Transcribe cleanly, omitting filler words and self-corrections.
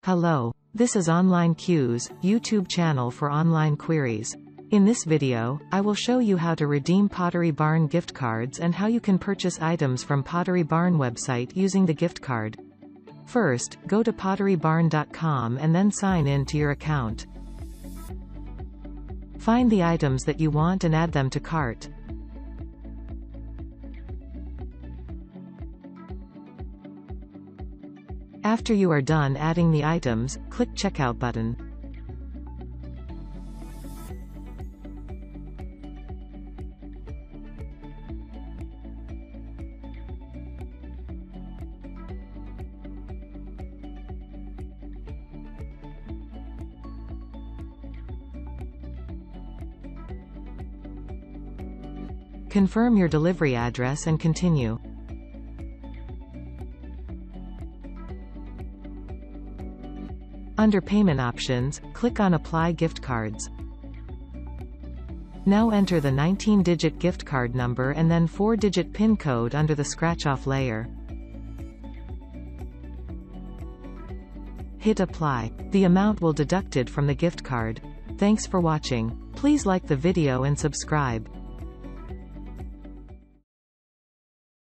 Hello, this is Online Q's YouTube channel for online queries. In this video, I will show you how to redeem Pottery Barn gift cards and how you can purchase items from Pottery Barn website using the gift card. First, go to potterybarn.com and then sign in to your account. Find the items that you want and add them to cart. After you are done adding the items, click Checkout button. Confirm your delivery address and continue. Under Payment Options, click on Apply Gift Cards. Now enter the 19-digit gift card number and then 4-digit PIN code under the scratch-off layer. Hit Apply. The amount will deducted from the gift card. Thanks for watching. Please like the video and subscribe.